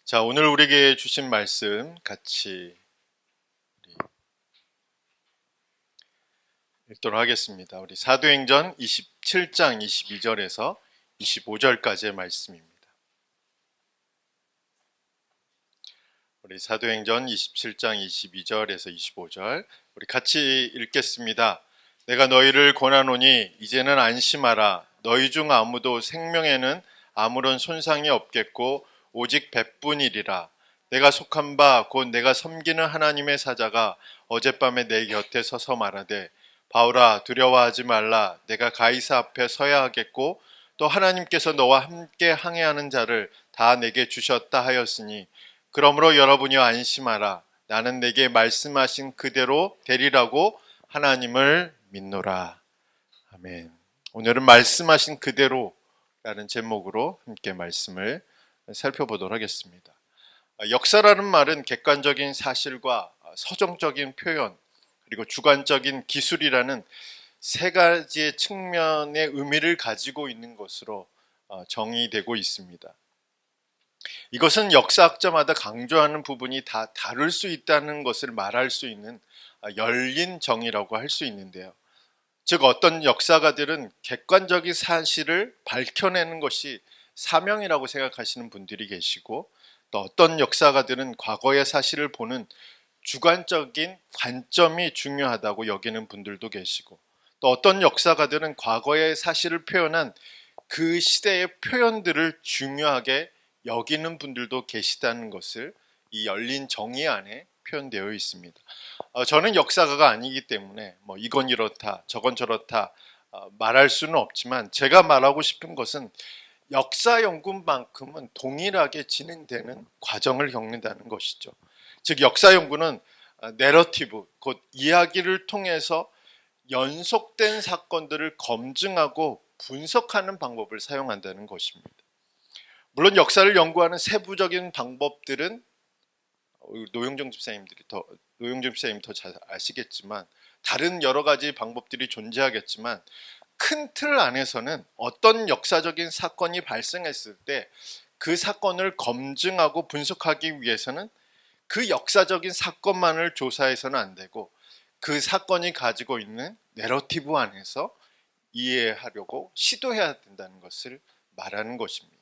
자, 오늘 우리에게 주신 말씀 같이 읽도록 하겠습니다. 우리 사도행전 27장 22절에서 25절까지의 말씀입니다. 우리 사도행전 27장 22절에서 25절 우리 같이 읽겠습니다. 내가 너희를 권하노니 이제는 안심하라. 너희 중 아무도 생명에는 아무런 손상이 없겠고 오직 백분이리라. 내가 속한 바 곧 내가 섬기는 하나님의 사자가 어젯밤에 내 곁에 서서 말하되 바울아 두려워하지 말라. 내가 가이사 앞에 서야 하겠고 또 하나님께서 너와 함께 항해하는 자를 다 내게 주셨다 하였으니 그러므로 여러분이 안심하라. 나는 내게 말씀하신 그대로 되리라고 하나님을 믿노라. 아멘. 오늘은 말씀하신 그대로라는 제목으로 함께 말씀을 살펴보도록 하겠습니다. 역사라는 말은 객관적인 사실과 서정적인 표현 그리고 주관적인 기술이라는 세 가지의 측면의 의미를 가지고 있는 것으로 정의되고 있습니다. 이것은 역사학자마다 강조하는 부분이 다 다를 수 있다는 것을 말할 수 있는 열린 정의라고 할 수 있는데요. 즉 어떤 역사가들은 객관적인 사실을 밝혀내는 것이 사명이라고 생각하시는 분들이 계시고 또 어떤 역사가들은 과거의 사실을 보는 주관적인 관점이 중요하다고 여기는 분들도 계시고 또 어떤 역사가들은 과거의 사실을 표현한 그 시대의 표현들을 중요하게 여기는 분들도 계시다는 것을 이 열린 정의 안에 표현되어 있습니다. 저는 역사가가 아니기 때문에 이건 이렇다 저건 저렇다 말할 수는 없지만 제가 말하고 싶은 것은 역사 연구만큼은 동일하게 진행되는 과정을 겪는다는 것이죠. 즉 역사 연구는 내러티브 곧 이야기를 통해서 연속된 사건들을 검증하고 분석하는 방법을 사용한다는 것입니다. 물론 역사를 연구하는 세부적인 방법들은 노영정 집사님이 더 잘 아시겠지만 다른 여러 가지 방법들이 존재하겠지만 큰 틀 안에서는 어떤 역사적인 사건이 발생했을 때 그 사건을 검증하고 분석하기 위해서는 그 역사적인 사건만을 조사해서는 안 되고 그 사건이 가지고 있는 내러티브 안에서 이해하려고 시도해야 된다는 것을 말하는 것입니다.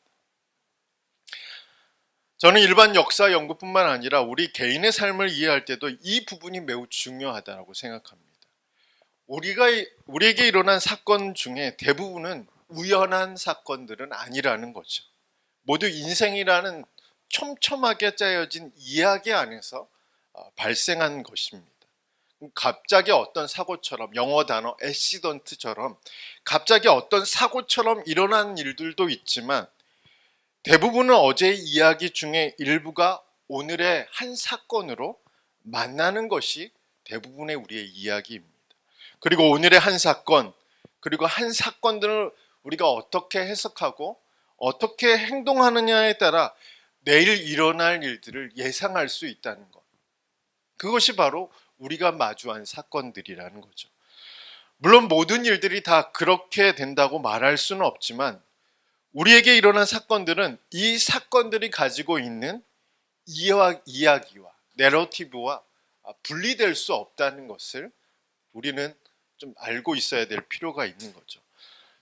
저는 일반 역사 연구뿐만 아니라 우리 개인의 삶을 이해할 때도 이 부분이 매우 중요하다고 생각합니다. 우리에게 일어난 사건 중에 대부분은 우연한 사건들은 아니라는 거죠. 모두 인생이라는 촘촘하게 짜여진 이야기 안에서 발생한 것입니다. 갑자기 어떤 사고처럼 영어 단어 액시던트처럼 갑자기 어떤 사고처럼 일어난 일들도 있지만 대부분은 어제의 이야기 중에 일부가 오늘의 한 사건으로 만나는 것이 대부분의 우리의 이야기입니다. 그리고 오늘의 한 사건 그리고 한 사건들을 우리가 어떻게 해석하고 어떻게 행동하느냐에 따라 내일 일어날 일들을 예상할 수 있다는 것. 그것이 바로 우리가 마주한 사건들이라는 거죠. 물론 모든 일들이 다 그렇게 된다고 말할 수는 없지만 우리에게 일어난 사건들은 이 사건들이 가지고 있는 이야기와 내러티브와 분리될 수 없다는 것을 우리는 좀 알고 있어야 될 필요가 있는 거죠.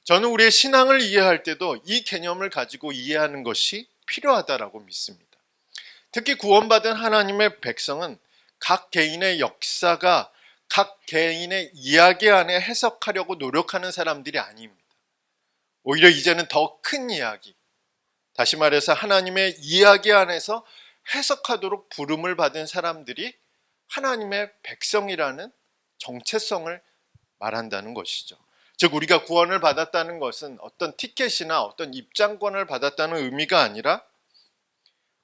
저는 우리의 신앙을 이해할 때도 이 개념을 가지고 이해하는 것이 필요하다라고 믿습니다. 특히 구원받은 하나님의 백성은 각 개인의 역사가 각 개인의 이야기 안에 해석하려고 노력하는 사람들이 아닙니다. 오히려 이제는 더 큰 이야기, 다시 말해서 하나님의 이야기 안에서 해석하도록 부름을 받은 사람들이 하나님의 백성이라는 정체성을 말한다는 것이죠. 즉 우리가 구원을 받았다는 것은 어떤 티켓이나 어떤 입장권을 받았다는 의미가 아니라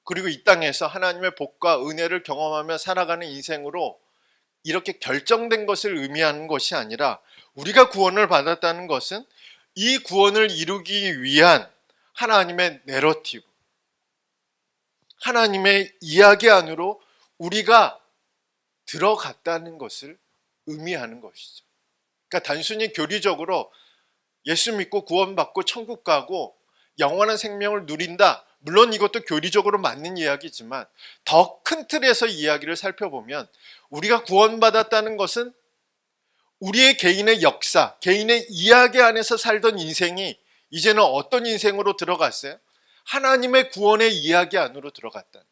그리고 이 땅에서 하나님의 복과 은혜를 경험하며 살아가는 인생으로 이렇게 결정된 것을 의미하는 것이 아니라 우리가 구원을 받았다는 것은 이 구원을 이루기 위한 하나님의 내러티브, 하나님의 이야기 안으로 우리가 들어갔다는 것을 의미하는 것이죠. 그러니까 단순히 교리적으로 예수 믿고 구원받고 천국 가고 영원한 생명을 누린다 물론 이것도 교리적으로 맞는 이야기지만 더 큰 틀에서 이야기를 살펴보면 우리가 구원받았다는 것은 우리의 개인의 역사, 개인의 이야기 안에서 살던 인생이 이제는 어떤 인생으로 들어갔어요? 하나님의 구원의 이야기 안으로 들어갔다.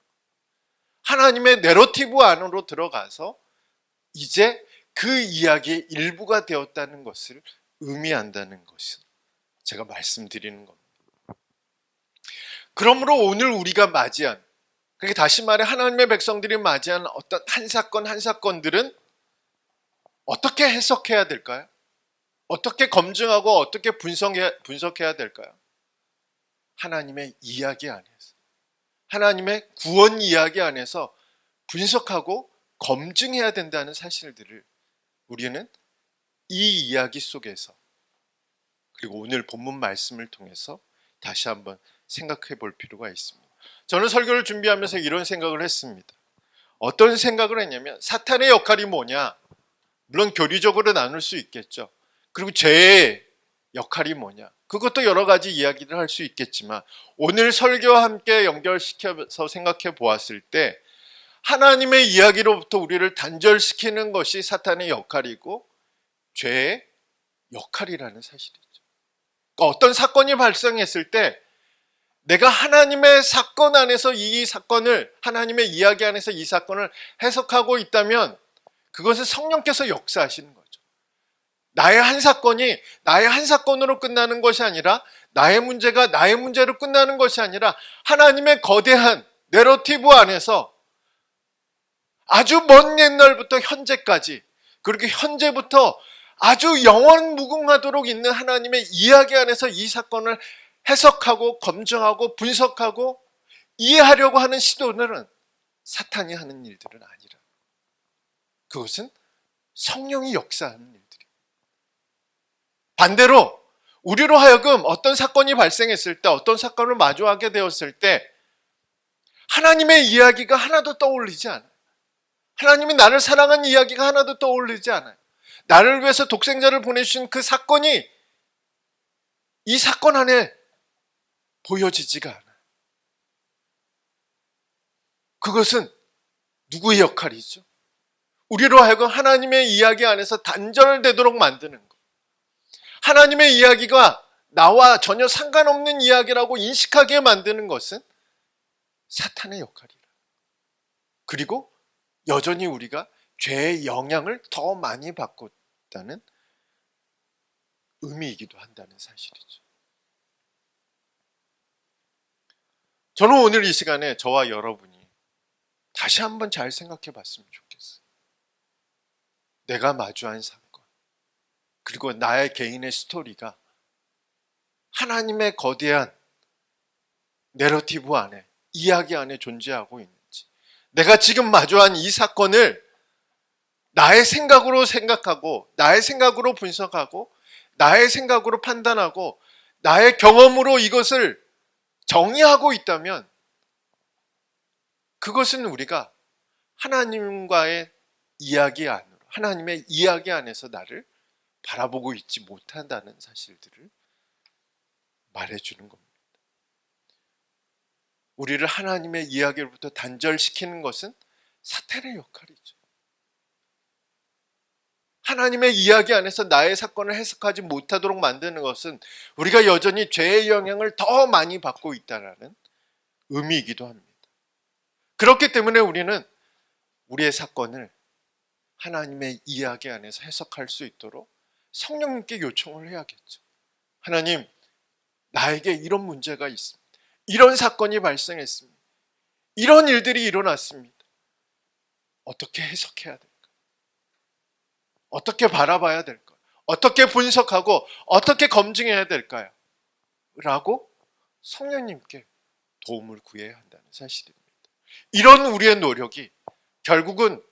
하나님의 내러티브 안으로 들어가서 이제 그 이야기의 일부가 되었다는 것을 의미한다는 것을 제가 말씀드리는 겁니다. 그러므로 오늘 우리가 맞이한, 그게 다시 말해 하나님의 백성들이 맞이한 어떤 한 사건 한 사건들은 어떻게 해석해야 될까요? 어떻게 검증하고 어떻게 분석해야 될까요? 하나님의 이야기 안에서, 하나님의 구원 이야기 안에서 분석하고 검증해야 된다는 사실들을 우리는 이 이야기 속에서, 그리고 오늘 본문 말씀을 통해서 다시 한번 생각해 볼 필요가 있습니다. 저는 설교를 준비하면서 이런 생각을 했습니다. 어떤 생각을 했냐면, 사탄의 역할이 뭐냐? 물론 교리적으로 나눌 수 있겠죠. 그리고 죄의 역할이 뭐냐? 그것도 여러 가지 이야기를 할 수 있겠지만 오늘 설교와 함께 연결시켜서 생각해 보았을 때 하나님의 이야기로부터 우리를 단절시키는 것이 사탄의 역할이고 죄의 역할이라는 사실이죠. 그러니까 어떤 사건이 발생했을 때 내가 하나님의 사건 안에서 이 사건을, 하나님의 이야기 안에서 이 사건을 해석하고 있다면 그것은 성령께서 역사하시는 거죠. 나의 한 사건이 나의 한 사건으로 끝나는 것이 아니라, 나의 문제가 나의 문제로 끝나는 것이 아니라 하나님의 거대한 내러티브 안에서 아주 먼 옛날부터 현재까지, 그리고 현재부터 아주 영원 무궁하도록 있는 하나님의 이야기 안에서 이 사건을 해석하고 검증하고 분석하고 이해하려고 하는 시도들은 사탄이 하는 일들은 아니라, 그것은 성령이 역사하는 일들이에요. 반대로 우리로 하여금 어떤 사건이 발생했을 때, 어떤 사건을 마주하게 되었을 때 하나님의 이야기가 하나도 떠올리지 않아요. 하나님이 나를 사랑한 이야기가 하나도 떠올리지 않아요. 나를 위해서 독생자를 보내주신 그 사건이 이 사건 안에 보여지지가 않아요. 그것은 누구의 역할이죠? 우리로 하여금 하나님의 이야기 안에서 단절되도록 만드는 것. 하나님의 이야기가 나와 전혀 상관없는 이야기라고 인식하게 만드는 것은 사탄의 역할이라. 그리고 여전히 우리가 죄의 영향을 더 많이 받고 있다는 의미이기도 한다는 사실이죠. 저는 오늘 이 시간에 저와 여러분이 다시 한번 잘 생각해 봤으면 좋겠어요. 내가 마주한 사건, 그리고 나의 개인의 스토리가 하나님의 거대한 내러티브 안에, 이야기 안에 존재하고 있는지, 내가 지금 마주한 이 사건을 나의 생각으로 생각하고, 나의 생각으로 분석하고, 나의 생각으로 판단하고, 나의 경험으로 이것을 정의하고 있다면 그것은 우리가 하나님과의 이야기 안으로, 하나님의 이야기 안에서 나를 바라보고 있지 못한다는 사실들을 말해주는 겁니다. 우리를 하나님의 이야기로부터 단절시키는 것은 사탄의 역할이죠. 하나님의 이야기 안에서 나의 사건을 해석하지 못하도록 만드는 것은 우리가 여전히 죄의 영향을 더 많이 받고 있다는 의미이기도 합니다. 그렇기 때문에 우리는 우리의 사건을 하나님의 이야기 안에서 해석할 수 있도록 성령님께 요청을 해야겠죠. 하나님, 나에게 이런 문제가 있습니다. 이런 사건이 발생했습니다. 이런 일들이 일어났습니다. 어떻게 해석해야 될까? 어떻게 바라봐야 될까? 어떻게 분석하고 어떻게 검증해야 될까요? 라고 성령님께 도움을 구해야 한다는 사실입니다. 이런 우리의 노력이 결국은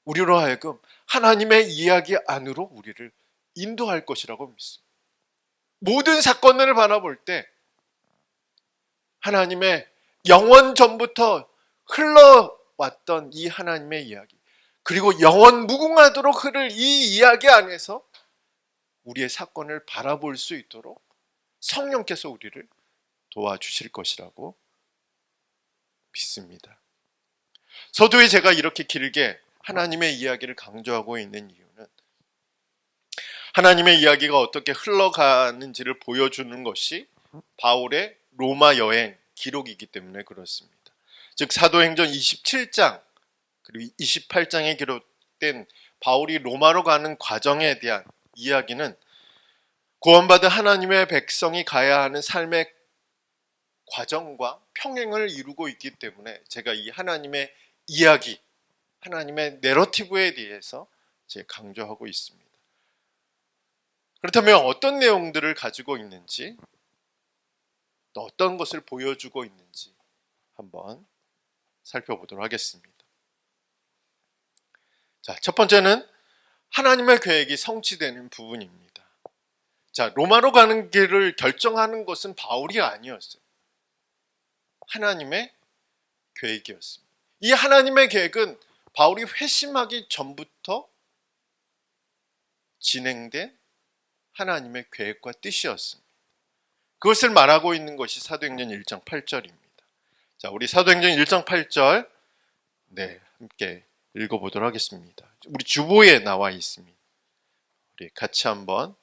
우리로 하여금 하나님의 이야기 안으로 우리를 인도할 것이라고 믿습니다. 모든 사건을 바라볼 때 하나님의 영원 전부터 흘러왔던 이 하나님의 이야기, 그리고 영원 무궁하도록 흐를 이 이야기 안에서 우리의 사건을 바라볼 수 있도록 성령께서 우리를 도와주실 것이라고 믿습니다. 서두에 제가 이렇게 길게 하나님의 이야기를 강조하고 있는 이유는 하나님의 이야기가 어떻게 흘러가는지를 보여주는 것이 바울의 로마 여행 기록이기 때문에 그렇습니다. 즉 사도행전 27장 그리고 28장에 기록된 바울이 로마로 가는 과정에 대한 이야기는 구원받은 하나님의 백성이 가야 하는 삶의 과정과 평행을 이루고 있기 때문에 제가 이 하나님의 이야기, 하나님의 내러티브에 대해서 제가 강조하고 있습니다. 그렇다면 어떤 내용들을 가지고 있는지, 또 어떤 것을 보여주고 있는지 한번 살펴보도록 하겠습니다. 자, 첫 번째는 하나님의 계획이 성취되는 부분입니다. 자, 로마로 가는 길을 결정하는 것은 바울이 아니었어요. 하나님의 계획이었습니다. 이 하나님의 계획은 바울이 회심하기 전부터 진행된 하나님의 계획과 뜻이었습니다. 그것을 말하고 있는 것이 사도행전 1장 8절입니다. 자, 우리 사도행전 1장 8절 함께 읽어보도록 하겠습니다. 우리 주보에 나와 있습니다. 우리 같이 한번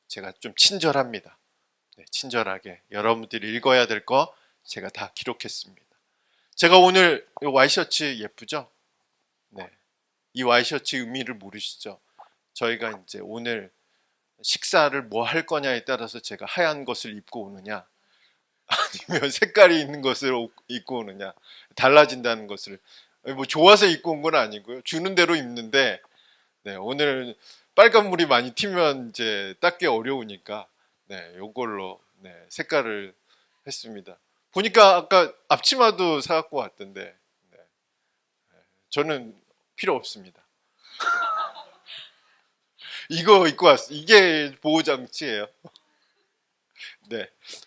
제가 좀 친절합니다. 친절하게 여러분들이 읽어야 될 거 제가 다 기록했습니다. 제가 오늘 이 와이셔츠 예쁘죠? 이 와이셔츠 의미를 모르시죠? 저희가 이제 오늘 식사를 뭐 할 거냐에 따라서 제가 하얀 것을 입고 오느냐 아니면 색깔이 있는 것을 입고 오느냐 달라진다는 것을 뭐 좋아서 입고 온 건 아니고요. 주는 대로 입는데 오늘 빨간물이 많이 튀면 이제 닦기 어려우니까 요걸로 색깔을 했습니다. 보니까 아까 앞치마도 사갖고 왔던데 저는 필요 없습니다. 이거 입고 왔어요. 이게 보호장치예요.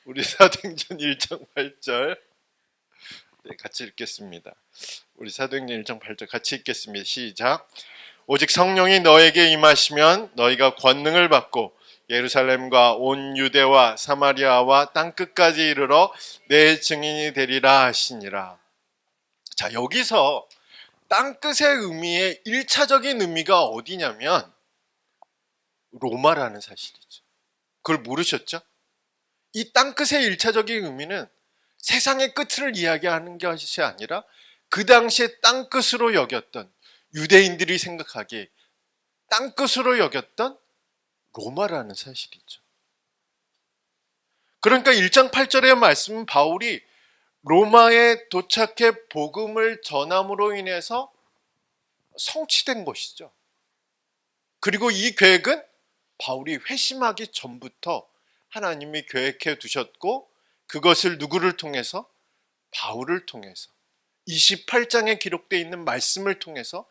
우리 사도행전 1장 8절 같이 읽겠습니다. 우리 사도행전 1장 8절 같이 읽겠습니다. 시작. 오직 성령이 너에게 임하시면 너희가 권능을 받고 예루살렘과 온 유대와 사마리아와 땅끝까지 이르러 내 증인이 되리라 하시니라. 자, 여기서 땅끝의 의미의 1차적인 의미가 어디냐면 로마라는 사실이죠. 그걸 모르셨죠? 이 땅끝의 1차적인 의미는 세상의 끝을 이야기하는 것이 아니라 그 당시에 땅끝으로 여겼던 유대인들이 생각하기에 땅끝으로 여겼던 로마라는 사실이죠. 그러니까 1장 8절의 말씀은 바울이 로마에 도착해 복음을 전함으로 인해서 성취된 것이죠. 그리고 이 계획은 바울이 회심하기 전부터 하나님이 계획해 두셨고 그것을 누구를 통해서? 바울을 통해서 28장에 기록되어 있는 말씀을 통해서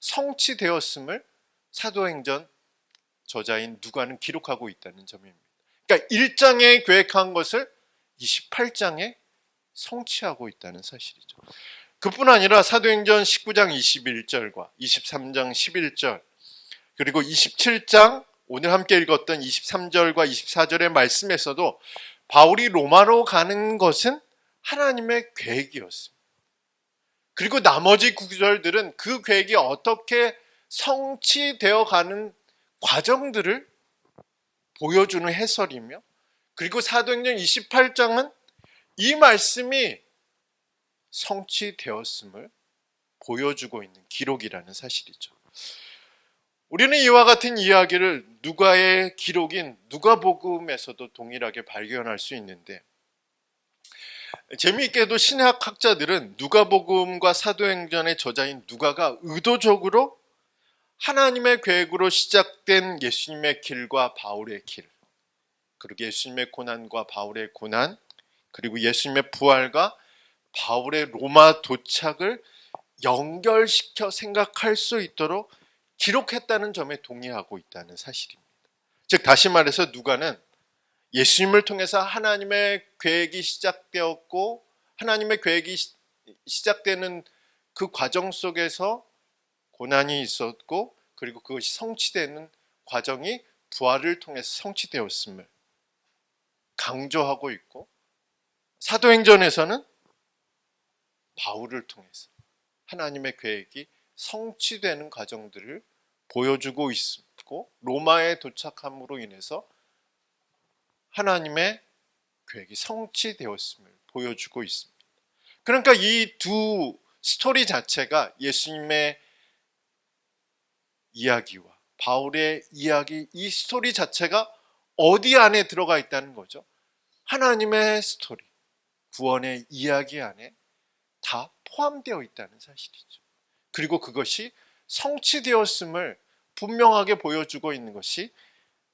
성취되었음을 사도행전 저자인 누가는 기록하고 있다는 점입니다. 그러니까 1장에 계획한 것을 28장에 성취하고 있다는 사실이죠. 그뿐 아니라 사도행전 19장 21절과 23장 11절 그리고 27장 오늘 함께 읽었던 23절과 24절의 말씀에서도 바울이 로마로 가는 것은 하나님의 계획이었습니다. 그리고 나머지 구절들은 그 계획이 어떻게 성취되어 가는 과정들을 보여주는 해설이며 그리고 사도행전 28장은 이 말씀이 성취되었음을 보여주고 있는 기록이라는 사실이죠. 우리는 이와 같은 이야기를 누가의 기록인 누가복음에서도 동일하게 발견할 수 있는데 재미있게도 신학학자들은 누가복음과 사도행전의 저자인 누가가 의도적으로 하나님의 계획으로 시작된 예수님의 길과 바울의 길 그리고 예수님의 고난과 바울의 고난 그리고 예수님의 부활과 바울의 로마 도착을 연결시켜 생각할 수 있도록 기록했다는 점에 동의하고 있다는 사실입니다. 즉 다시 말해서 누가는 예수님을 통해서 하나님의 계획이 시작되었고 하나님의 계획이 시작되는 그 과정 속에서 고난이 있었고 그리고 그것이 성취되는 과정이 부활을 통해서 성취되었음을 강조하고 있고 사도행전에서는 바울을 통해서 하나님의 계획이 성취되는 과정들을 보여주고 있고, 로마에 도착함으로 인해서 하나님의 계획이 성취되었음을 보여주고 있습니다. 그러니까 이 두 스토리 자체가 예수님의 이야기와 바울의 이야기, 이 스토리 자체가 어디 안에 들어가 있다는 거죠? 하나님의 스토리, 구원의 이야기 안에 다 포함되어 있다는 사실이죠. 그리고 그것이 성취되었음을 분명하게 보여주고 있는 것이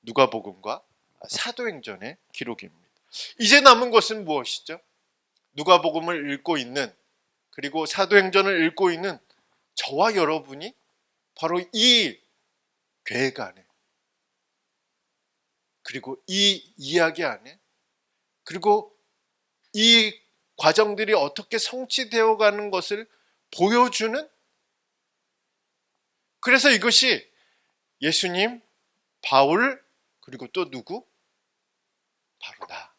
누가복음과 사도행전의 기록입니다. 이제 남은 것은 무엇이죠? 누가복음을 읽고 있는, 그리고 사도행전을 읽고 있는 저와 여러분이 바로 이 계획 안에, 그리고 이 이야기 안에, 그리고 이 과정들이 어떻게 성취되어 가는 것을 보여주는, 그래서 이것이 예수님, 바울, 그리고 또 누구? 바로 나.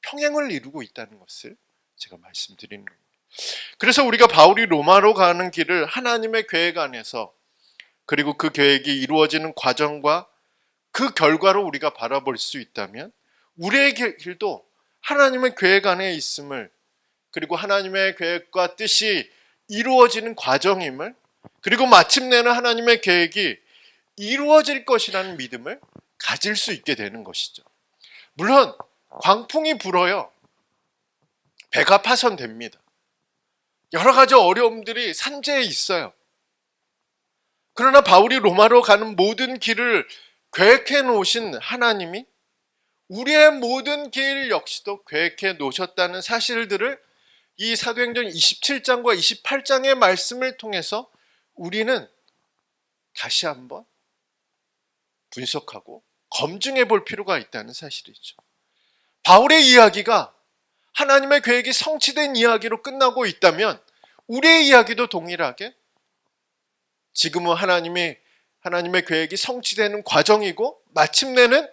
평행을 이루고 있다는 것을 제가 말씀드리는 겁니다. 그래서 우리가 바울이 로마로 가는 길을 하나님의 계획 안에서, 그리고 그 계획이 이루어지는 과정과 그 결과로 우리가 바라볼 수 있다면, 우리의 길도 하나님의 계획 안에 있음을, 그리고 하나님의 계획과 뜻이 이루어지는 과정임을, 그리고 마침내는 하나님의 계획이 이루어질 것이라는 믿음을 가질 수 있게 되는 것이죠. 물론 광풍이 불어요. 배가 파손됩니다. 여러 가지 어려움들이 산재에 있어요. 그러나 바울이 로마로 가는 모든 길을 계획해 놓으신 하나님이 우리의 모든 길 역시도 계획해 놓으셨다는 사실들을 이 사도행전 27장과 28장의 말씀을 통해서 우리는 다시 한번 분석하고 검증해 볼 필요가 있다는 사실이죠. 바울의 이야기가 하나님의 계획이 성취된 이야기로 끝나고 있다면, 우리의 이야기도 동일하게 지금은 하나님의 계획이 성취되는 과정이고, 마침내는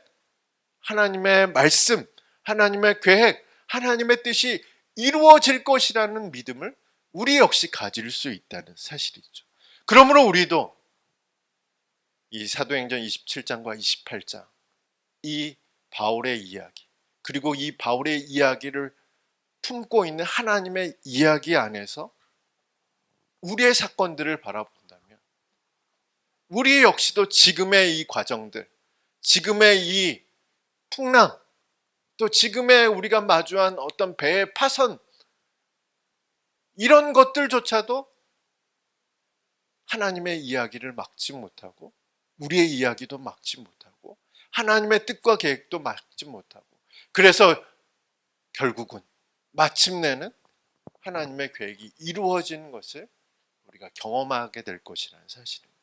하나님의 말씀, 하나님의 계획, 하나님의 뜻이 이루어질 것이라는 믿음을 우리 역시 가질 수 있다는 사실이죠. 그러므로 우리도 이 사도행전 27장과 28장, 이 바울의 이야기, 그리고 이 바울의 이야기를 품고 있는 하나님의 이야기 안에서 우리의 사건들을 바라본다면, 우리 역시도 지금의 이 과정들, 지금의 이 풍랑, 또 지금의 우리가 마주한 어떤 배의 파손, 이런 것들조차도 하나님의 이야기를 막지 못하고, 우리의 이야기도 막지 못하고, 하나님의 뜻과 계획도 막지 못하고, 그래서 결국은 마침내는 하나님의 계획이 이루어지는 것을 우리가 경험하게 될 것이라는 사실입니다.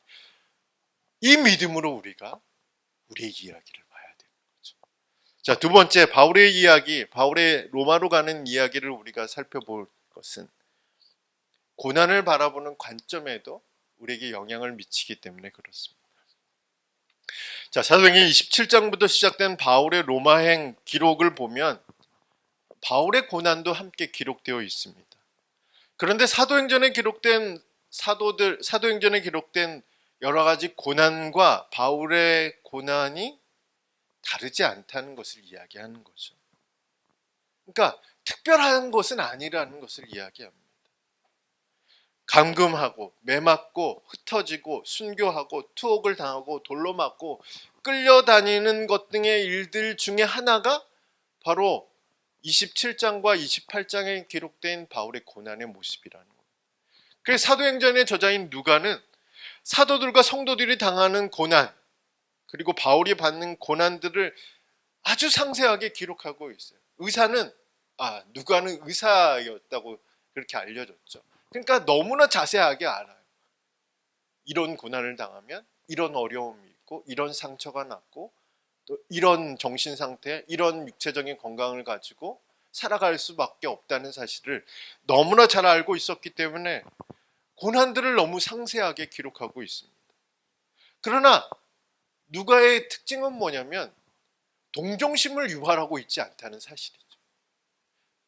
이 믿음으로 우리가 우리의 이야기를 봐야 되는 거죠. 자, 두 번째, 바울의 이야기, 바울의 로마로 가는 이야기를 우리가 살펴볼 것은 고난을 바라보는 관점에도 우리에게 영향을 미치기 때문에 그렇습니다. 자, 사도행전 27장부터 시작된 바울의 로마행 기록을 보면 바울의 고난도 함께 기록되어 있습니다. 그런데 사도행전에 기록된 여러 가지 고난과 바울의 고난이 다르지 않다는 것을 이야기하는 거죠. 그러니까 특별한 것은 아니라는 것을 이야기합니다. 감금하고 매맞고 흩어지고 순교하고 투옥을 당하고 돌로 맞고 끌려다니는 것 등의 일들 중에 하나가 바로 27장과 28장에 기록된 바울의 고난의 모습이라는 거예요. 그래서 사도행전의 저자인 누가는 사도들과 성도들이 당하는 고난, 그리고 바울이 받는 고난들을 아주 상세하게 기록하고 있어요. 누가는 의사였다고 그렇게 알려졌죠. 그러니까 너무나 자세하게 알아요. 이런 고난을 당하면 이런 어려움이 있고, 이런 상처가 났고, 또 이런 정신 상태, 이런 육체적인 건강을 가지고 살아갈 수밖에 없다는 사실을 너무나 잘 알고 있었기 때문에 고난들을 너무 상세하게 기록하고 있습니다. 그러나 누가의 특징은 뭐냐면 동정심을 유발하고 있지 않다는 사실이죠.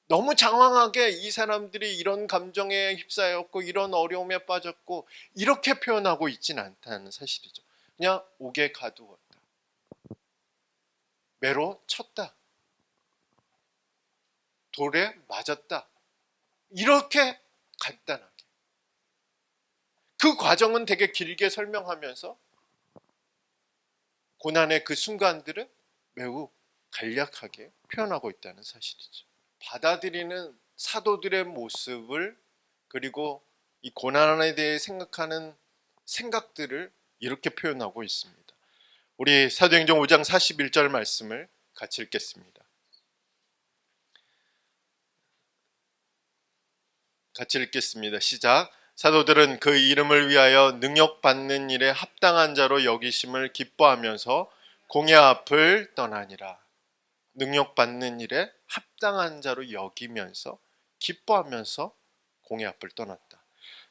너무 장황하게 이 사람들이 이런 감정에 휩싸였고 이런 어려움에 빠졌고 이렇게 표현하고 있진 않다는 사실이죠. 그냥 옥에 가두었다, 매로 쳤다, 돌에 맞았다, 이렇게 간단하게. 그 과정은 되게 길게 설명하면서 고난의 그 순간들은 매우 간략하게 표현하고 있다는 사실이죠. 받아들이는 사도들의 모습을, 그리고 이 고난에 대해 생각하는 생각들을 이렇게 표현하고 있습니다. 우리 사도행전 5장 41절 말씀을 같이 읽겠습니다. 같이 읽겠습니다. 시작. 사도들은 그 이름을 위하여 능력받는 일에 합당한 자로 여기심을 기뻐하면서 공회 앞을 떠나니라. 능력받는 일에 합당한 자로 여기면서 기뻐하면서 공회 앞을 떠났다.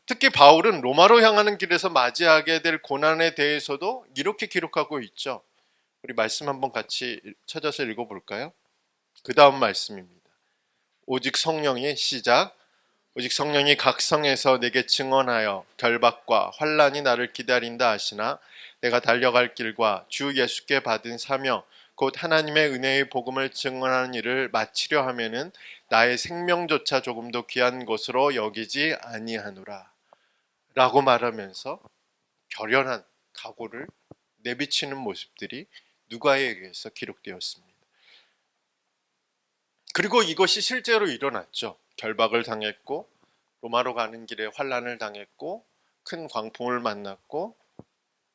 특히 바울은 로마로 향하는 길에서 맞이하게 될 고난에 대해서도 이렇게 기록하고 있죠. 우리 말씀 한번 같이 찾아서 읽어볼까요? 그 다음 말씀입니다. 오직 성령이 시작. 오직 성령이 각 성에서 내게 증언하여 결박과 환난이 나를 기다린다 하시나 내가 달려갈 길과 주 예수께 받은 사명 곧 하나님의 은혜의 복음을 증언하는 일을 마치려 하면은 나의 생명조차 조금도 귀한 것으로 여기지 아니하노라 라고 말하면서 결연한 각오를 내비치는 모습들이 누가에 의해서 기록되었습니다. 그리고 이것이 실제로 일어났죠. 결박을 당했고 로마로 가는 길에 환난을 당했고 큰 광풍을 만났고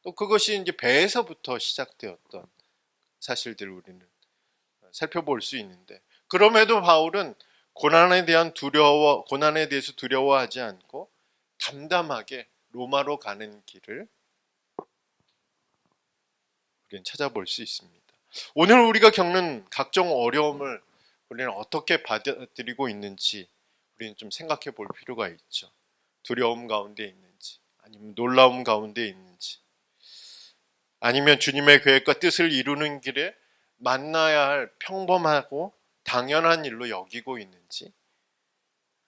또 그것이 이제 배에서부터 시작되었던 사실들을 우리는 살펴볼 수 있는데, 그럼에도 바울은 고난에 대해서 두려워하지 않고 담담하게 로마로 가는 길을 우리는 찾아볼 수 있습니다. 오늘 우리가 겪는 각종 어려움을 우리는 어떻게 받아들이고 있는지 우리는 좀 생각해 볼 필요가 있죠. 두려움 가운데 있는지, 아니면 놀라움 가운데 있는지, 아니면 주님의 계획과 뜻을 이루는 길에 만나야 할 평범하고 당연한 일로 여기고 있는지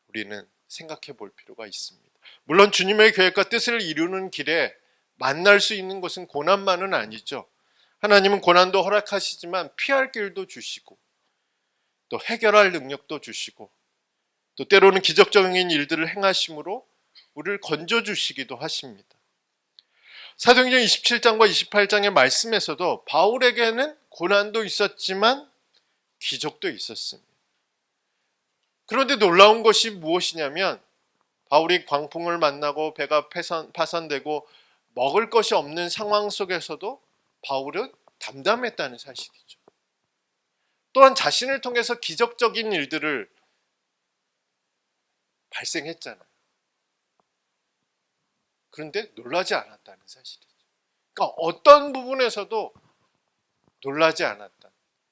우리는 생각해 볼 필요가 있습니다. 물론 주님의 계획과 뜻을 이루는 길에 만날 수 있는 것은 고난만은 아니죠. 하나님은 고난도 허락하시지만 피할 길도 주시고 또 해결할 능력도 주시고 또 때로는 기적적인 일들을 행하심으로 우리를 건져주시기도 하십니다. 사도행전 27장과 28장의 말씀에서도 바울에게는 고난도 있었지만 기적도 있었습니다. 그런데 놀라운 것이 무엇이냐면 바울이 광풍을 만나고 배가 파산되고 먹을 것이 없는 상황 속에서도 바울은 담담했다는 사실이죠. 또한 자신을 통해서 기적적인 일들을 발생했잖아요. 그런데 놀라지 않았다는 사실이죠. 그러니까 어떤 부분에서도 놀라지 않았다.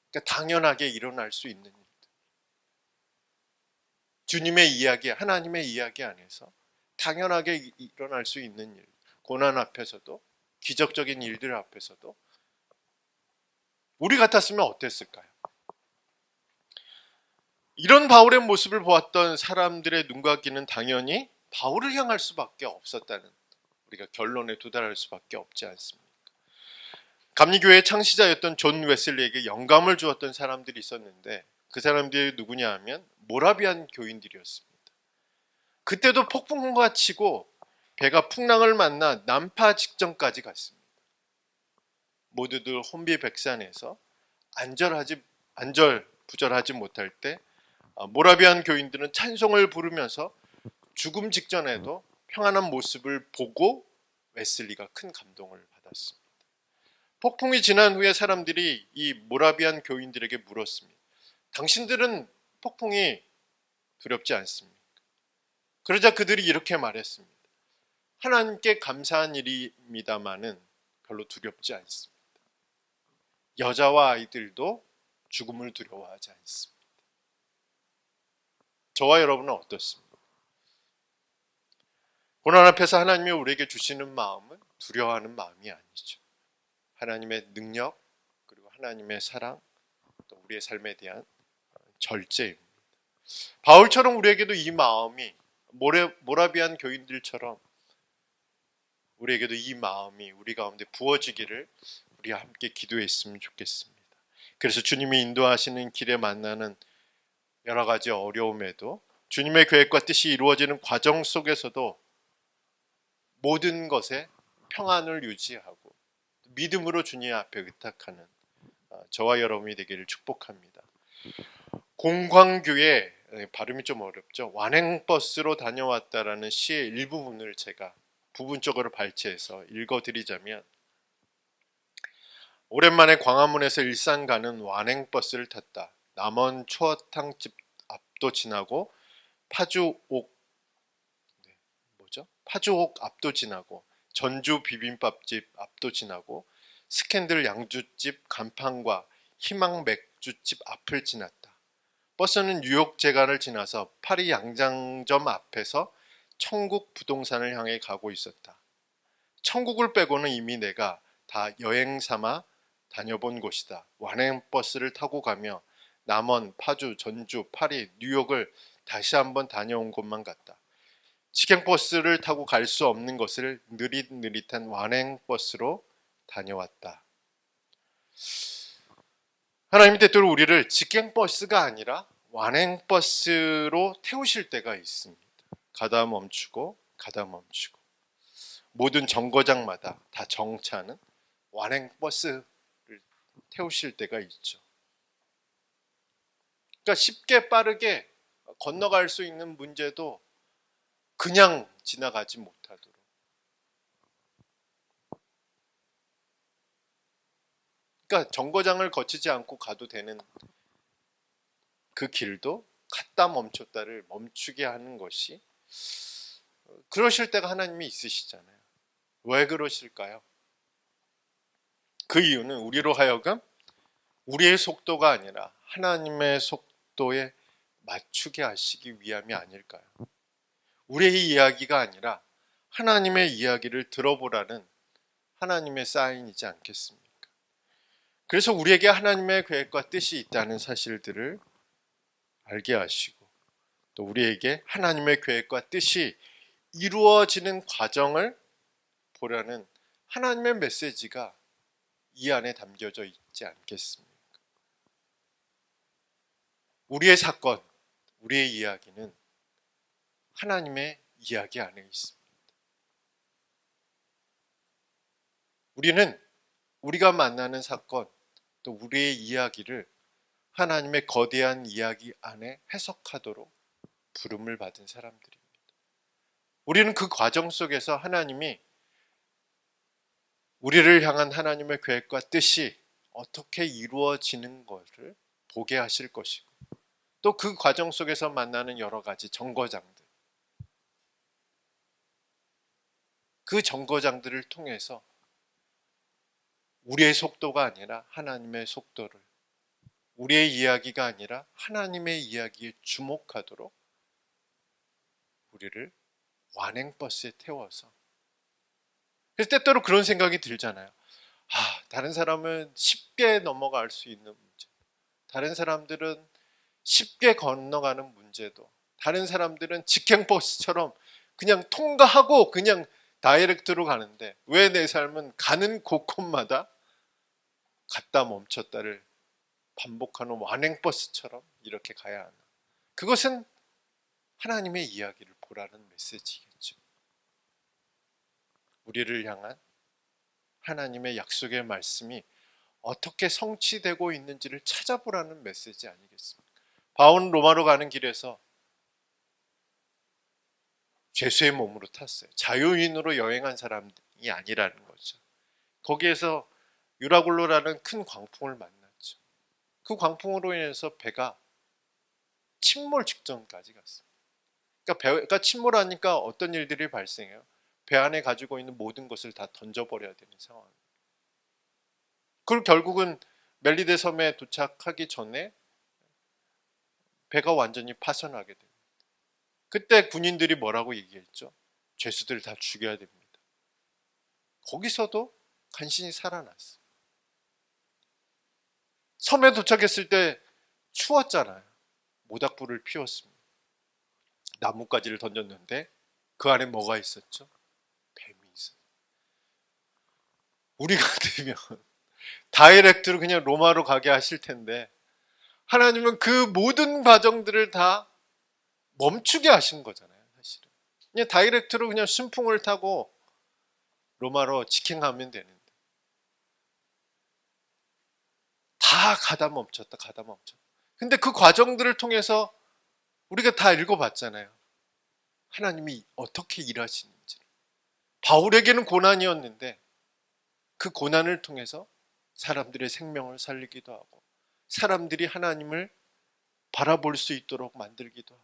그러니까 당연하게 일어날 수 있는 일들. 주님의 이야기, 하나님의 이야기 안에서 당연하게 일어날 수 있는 일. 고난 앞에서도, 기적적인 일들 앞에서도 우리 같았으면 어땠을까요? 이런 바울의 모습을 보았던 사람들의 눈과 귀는 당연히 바울을 향할 수밖에 없었다는, 우리가 결론에 도달할 수밖에 없지 않습니까? 감리교회의 창시자였던 존 웨슬리에게 영감을 주었던 사람들이 있었는데 그 사람들이 누구냐 하면 모라비안 교인들이었습니다. 그때도 폭풍과 치고 배가 풍랑을 만나 난파 직전까지 갔습니다. 모두들 혼비백산해서 안절부절하지 못할 때 모라비안 교인들은 찬송을 부르면서 죽음 직전에도 평안한 모습을 보고 웨슬리가 큰 감동을 받았습니다. 폭풍이 지난 후에 사람들이 이 모라비안 교인들에게 물었습니다. 당신들은 폭풍이 두렵지 않습니까? 그러자 그들이 이렇게 말했습니다. 하나님께 감사한 일입니다마는 별로 두렵지 않습니다. 여자와 아이들도 죽음을 두려워하지 않습니다. 저와 여러분은 어떻습니까? 고난 앞에서 하나님이 우리에게 주시는 마음은 두려워하는 마음이 아니죠. 하나님의 능력, 그리고 하나님의 사랑, 우리의 삶에 대한 절제입니다. 바울처럼 우리에게도 이 마음이 모라비안 교인들처럼 우리에게도 이 마음이 우리 가운데 부어지기를 우리가 함께 기도했으면 좋겠습니다. 그래서 주님이 인도하시는 길에 만나는 여러 가지 어려움에도 주님의 계획과 뜻이 이루어지는 과정 속에서도 모든 것에 평안을 유지하고 믿음으로 주님 앞에 의탁하는 저와 여러분이 되기를 축복합니다. 공광교에 발음이 좀 어렵죠. 완행버스로 다녀왔다라는 시의 일부분을 제가 부분적으로 발췌해서 읽어드리자면, 오랜만에 광화문에서 일산 가는 완행버스를 탔다. 남원 추어탕집 앞도 지나고 파주옥 앞도 지나고 전주 비빔밥집 앞도 지나고 스캔들 양주집 간판과 희망 맥주집 앞을 지났다. 버스는 뉴욕제간을 지나서 파리 양장점 앞에서 천국 부동산을 향해 가고 있었다. 천국을 빼고는 이미 내가 다 여행 삼아 다녀본 곳이다. 완행버스를 타고 가며 남원, 파주, 전주, 파리, 뉴욕을 다시 한번 다녀온 곳만 같다. 직행버스를 타고 갈 수 없는 것을 느릿느릿한 완행버스로 다녀왔다. 하나님이 때때로 우리를 직행버스가 아니라 완행버스로 태우실 때가 있습니다. 가다 멈추고 가다 멈추고 모든 정거장마다 다 정차하는 완행버스를 태우실 때가 있죠. 그러니까 쉽게 빠르게 건너갈 수 있는 문제도 그냥 지나가지 못하도록, 그러니까 정거장을 거치지 않고 가도 되는 그 길도 갔다 멈췄다를 멈추게 하는 것이, 그러실 때가 하나님이 있으시잖아요. 왜 그러실까요? 그 이유는 우리로 하여금 우리의 속도가 아니라 하나님의 속도에 맞추게 하시기 위함이 아닐까요? 우리의 이야기가 아니라 하나님의 이야기를 들어보라는 하나님의 사인이지 않겠습니까? 그래서 우리에게 하나님의 계획과 뜻이 있다는 사실들을 알게 하시고, 또 우리에게 하나님의 계획과 뜻이 이루어지는 과정을 보라는 하나님의 메시지가 이 안에 담겨져 있지 않겠습니까? 우리의 사건, 우리의 이야기는 하나님의 이야기 안에 있습니다. 우리는 우리가 만나는 사건, 또 우리의 이야기를 하나님의 거대한 이야기 안에 해석하도록 부름을 받은 사람들입니다. 우리는 그 과정 속에서 하나님이 우리를 향한 하나님의 계획과 뜻이 어떻게 이루어지는 것을 보게 하실 것이고, 또 그 과정 속에서 만나는 여러 가지 정거장들, 그 정거장들을 통해서 우리의 속도가 아니라 하나님의 속도를, 우리의 이야기가 아니라 하나님의 이야기에 주목하도록 우리를 완행버스에 태워서, 그래서 때때로 그런 생각이 들잖아요. 다른 사람은 쉽게 넘어갈 수 있는 문제, 다른 사람들은 쉽게 건너가는 문제도, 다른 사람들은 직행버스처럼 그냥 통과하고 그냥 다이렉트로 가는데 왜 내 삶은 가는 곳곳마다 갔다 멈췄다를 반복하는 완행버스처럼 이렇게 가야 하나? 그것은 하나님의 이야기를 보라는 메시지겠죠. 우리를 향한 하나님의 약속의 말씀이 어떻게 성취되고 있는지를 찾아보라는 메시지 아니겠습니까? 바울은 로마로 가는 길에서 죄수의 몸으로 탔어요. 자유인으로 여행한 사람이 아니라는 거죠. 거기에서 유라굴로라는 큰 광풍을 만났죠. 그 광풍으로 인해서 배가 침몰 직전까지 갔어요. 그러니까 배가 침몰하니까 어떤 일들이 발생해요? 배 안에 가지고 있는 모든 것을 다 던져버려야 되는 상황입니다. 그리고 결국은 멜리데 섬에 도착하기 전에 배가 완전히 파손하게 됩니다. 그때 군인들이 뭐라고 얘기했죠? 죄수들 다 죽여야 됩니다. 거기서도 간신히 살아났어요. 섬에 도착했을 때 추웠잖아요. 모닥불을 피웠습니다. 나뭇가지를 던졌는데 그 안에 뭐가 있었죠? 뱀이 있어요. 우리 같으면 다이렉트로 그냥 로마로 가게 하실 텐데 하나님은 그 모든 과정들을 다 멈추게 하신 거잖아요. 사실은 그냥 다이렉트로 그냥 순풍을 타고 로마로 직행하면 되는데 다 가다 멈췄다 가다 멈췄다. 근데 그 과정들을 통해서 우리가 다 읽어봤잖아요. 하나님이 어떻게 일하시는지. 바울에게는 고난이었는데 그 고난을 통해서 사람들의 생명을 살리기도 하고 사람들이 하나님을 바라볼 수 있도록 만들기도 하고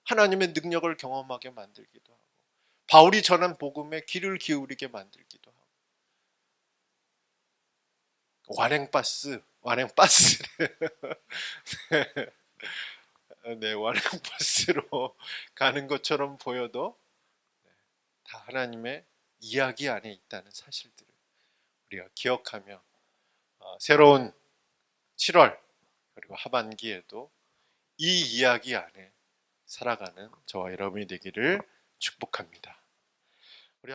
하나님의 능력을 경험하게 만들기도 하고 바울이 전한 복음에 귀를 기울이게 만들기도 하고 완행버스를 네, 완행버스로 가는 것처럼 보여도 다 하나님의 이야기 안에 있다는 사실들을 우리가 기억하며 새로운 7월 그리고 하반기에도 이 이야기 안에 살아가는 저와 여러분이 되기를 축복합니다. 우리